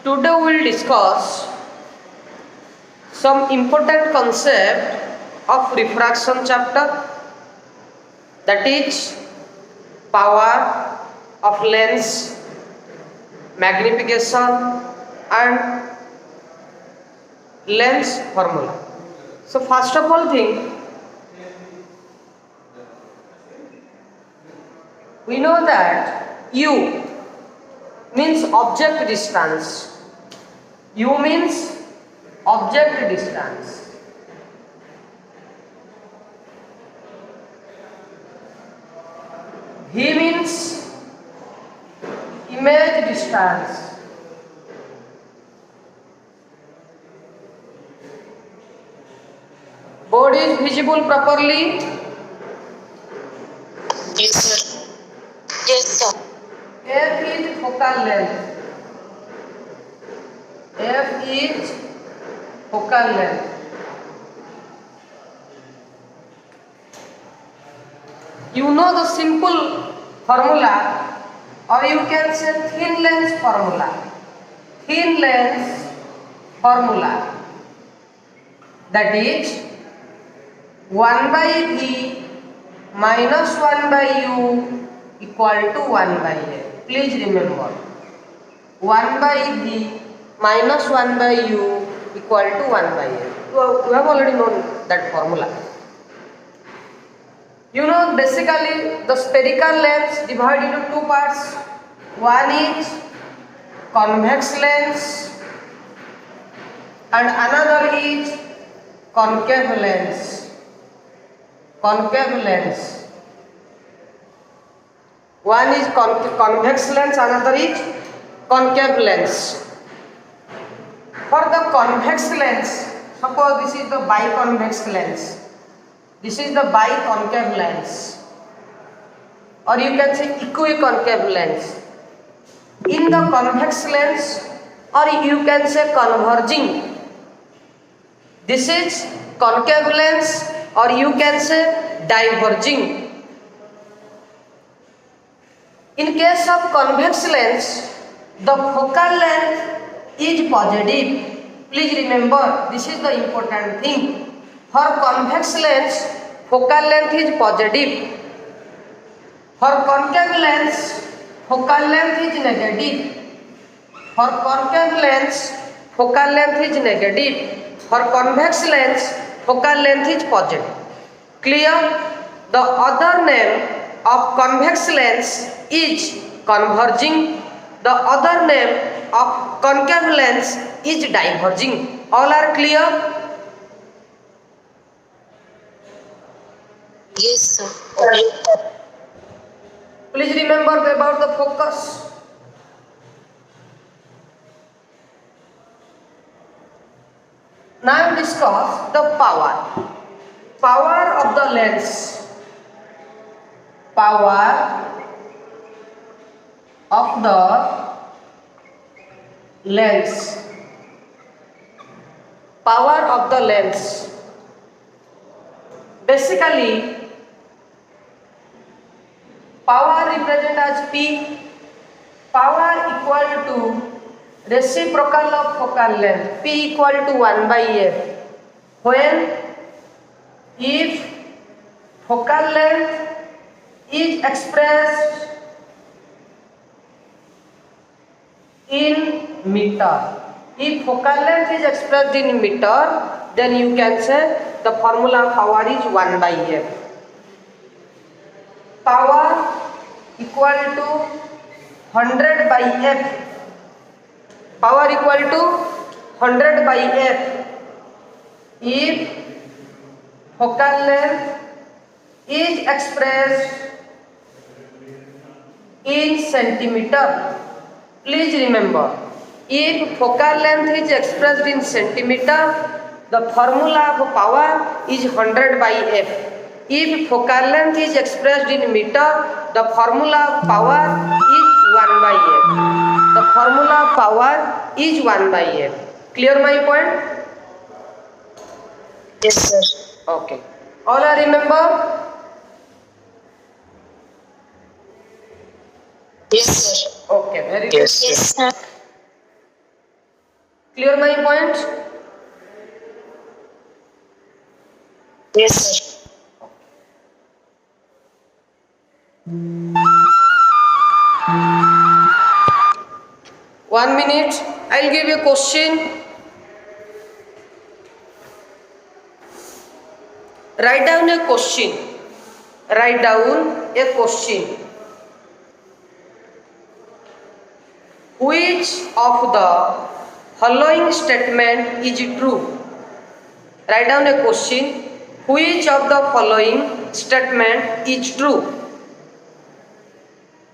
Today we will discuss some important concept of refraction chapter, that is power of lens, magnification and lens formula. So first of all thing, we know that U means object distance. U means object distance. V means image distance. Board is visible properly? Yes, sir. Yes, sir. F is focal length. F is focal length. You know the simple formula, or you can say thin lens formula. Thin lens formula, that is 1 by V minus 1 by U equal to 1 by F. Please remember, 1 by V minus 1 by U equal to 1 by F. You have already known that formula. You know, basically the spherical lens divided into two parts. One is convex lens and another is concave lens. Concave lens. One is convex lens, another is concave lens. For the convex lens, suppose this is the biconvex lens. This is the biconcave lens, or you can say equiconcave lens. In the convex lens, or you can say converging, this is concave lens, or you can say diverging. In case of convex lens, the focal length is positive. Please remember, this is the important thing. For convex lens, focal length is positive. For concave lens, focal length is negative. For concave lens, focal length is negative. For convex lens, focal length is positive. Clear? The other name of convex lens is converging. The other name of concave lens is diverging. All are clear? Yes, sir. Okay. Please remember about the focus. Now discuss the power. Power of the lens. Power of the lens. Power of the lens. Basically, power represented as P. Power equal to reciprocal of focal length. P equal to 1 by F. When if focal length is expressed in meter. If focal length is expressed in meter, then you can say the formula of power is 1 by F. Power equal to 100 by F. Power equal to 100 by F. If focal length is expressed in centimeter. Please remember, if focal length is expressed in centimeter, the formula of power is 100 by F. If focal length is expressed in meter, the formula of power is 1 by F. The formula of power is 1 by F. Clear my point? Yes, sir. Okay. All I remember? Yes, sir. Okay, very good. Yes, sir. Clear my point? Yes, sir. 1 minute. I'll give you a question. Write down a question. Write down a question. Which of the following statement is true? Write down a question. Which of the following statement is true?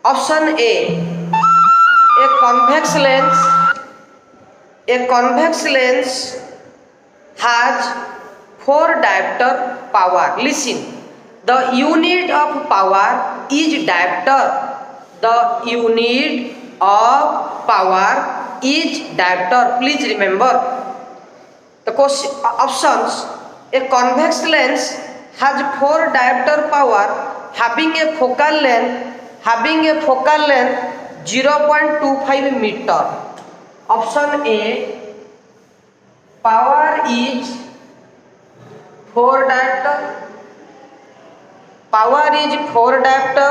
Option A. A convex lens has 4 diopter power. Listen. The unit of power is diopter. The unit of power is diopter. Please remember the question options. A convex lens has 4 diopter power having a focal length 0.25 meter. Option A. Power is 4 diopter. Power is 4 diopter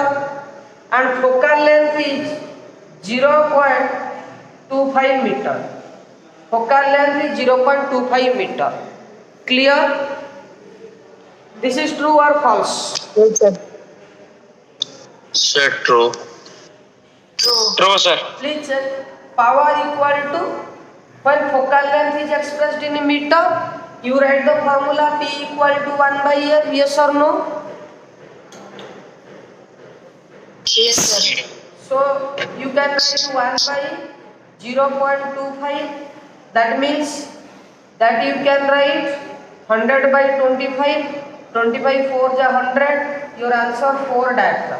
and focal length is 0.25 meter. Focal length is 0.25 meter. Clear? This is true or false? Yes, sir. Sir, true. True. True, sir. Please check. Power equal to, when focal length is expressed in meter, you write the formula P equal to 1 by F. Yes or no? Yes, sir. So you can write 1 by 0.25. That means that you can write 100 by 25. 25 4 is 100. Your answer 4 diopter.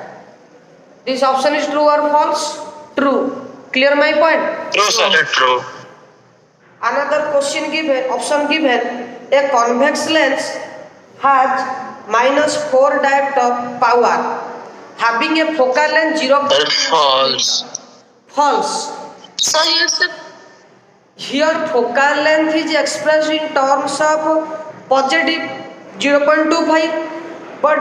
This option is true or false? True. Clear my point? True, sir. True. Another question given, option given, a convex lens has -4 diopter power having a focal length 0. False. False. Sir, yes, sir. Here focal length is expressed in terms of positive 0.25, but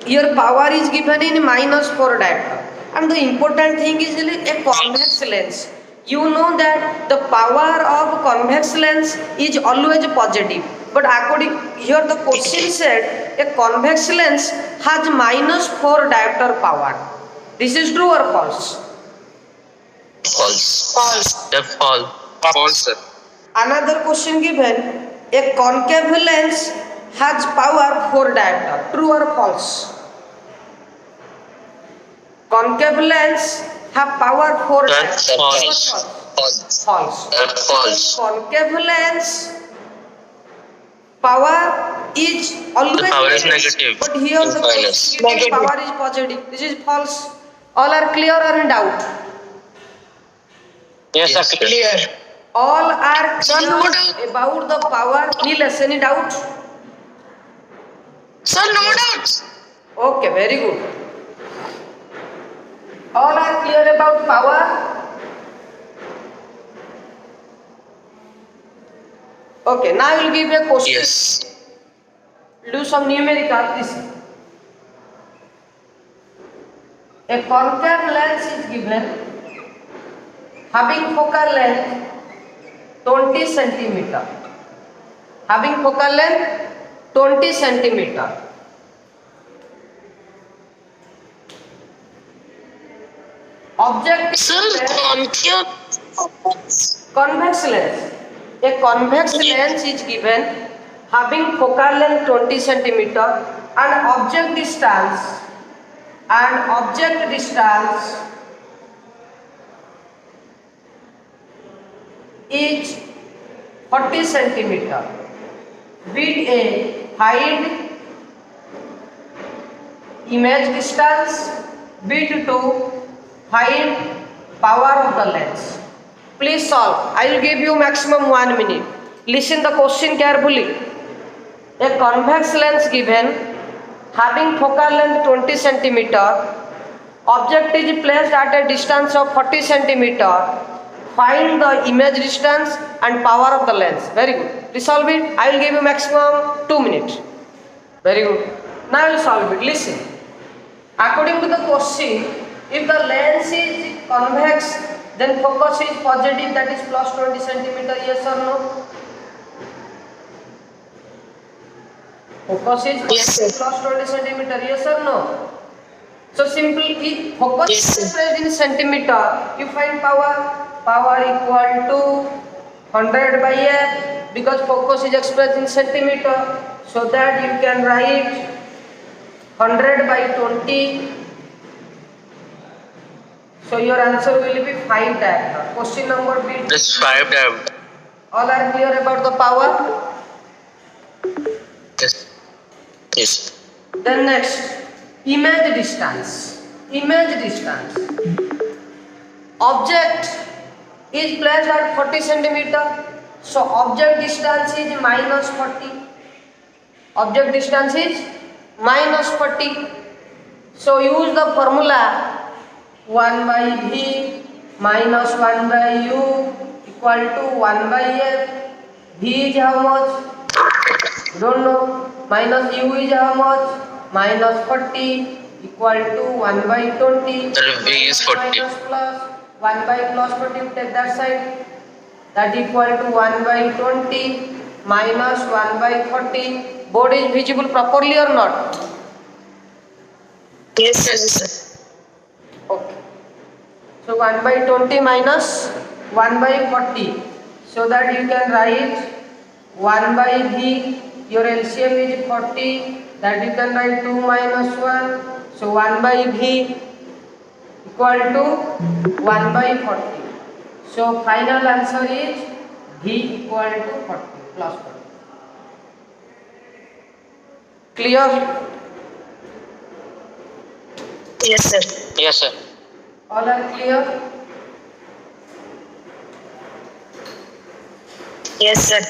here power is given in -4 diopter. And the important thing is a convex lens. You know that the power of convex lens is always positive. But according here the question said a convex lens has -4 diopter power. This is true or false? False. False. False. False, sir. Another question given, a concave lens has power 4 diopter. True or false? Concave lens have power 4 That's diopter. false. False. False. That's false. Concave lens power is always The power is negative. negative. But here the Minus. question power is positive. This is false. All are clear or in doubt? Yes, sir. Clear. All are Sir, clear no doubt. about the power. Nilesh, any doubt? Sir, no doubts. Okay, very good. All are clear about power. Okay, now I will give you a question. Yes. Do some numerical. Listen. A concave lens is given having focal length 20 centimeter. Having focal length 20 centimeter. Object Sir, concave. convex lens. A convex lens is given having focal length 20 centimeter and object distance is 40 centimeter. With a find image distance, bit to find power of the lens. Please solve. I will give you maximum 1 minute. Listen the question carefully. A convex lens given having focal length 20 centimeter. Object is placed at a distance of 40 centimeter. find the image distance and power of the lens. Very good. Resolve it. I will give you maximum 2 minutes. Very good. Now I will solve it. Listen. According to the question, if the lens is convex, then focus is positive, that is plus 20 centimeter. Yes or no? Focus is Yes, sir. plus 20 centimeter. Yes or no? So simply focus Yes, is sir. expressed in centimeter. You find power. Power equal to 100 by F, because focus is expressed in centimeter. So that you can write 100 by 20. So your answer will be 5 diagonal. Question number B. This 5 diagonal. All are clear about the power? Yes. Yes. Then next, image distance. Image distance. Object is placed at 40 centimeter. So object distance is minus 40. Object distance is minus 40. So use the formula 1 by V minus 1 by U equal to 1 by F. V is how much? Don't know. Minus U is how much? Minus 40 equal to 1 by 20. That V is 40. Minus plus 1 by plus 40, take that side. That equal to 1 by 20 minus 1 by 40. Board is visible properly or not? Yes, sir. Yes, sir. Okay. So 1 by 20 minus 1 by 40. So that you can write 1 by V. Your LCM is 40. That you can write 2 minus 1. So 1 by V equal to 1 by 40. So final answer is V equal to 40 plus 40. Clear? Yes, sir. Yes, sir. All are clear? Yes, sir.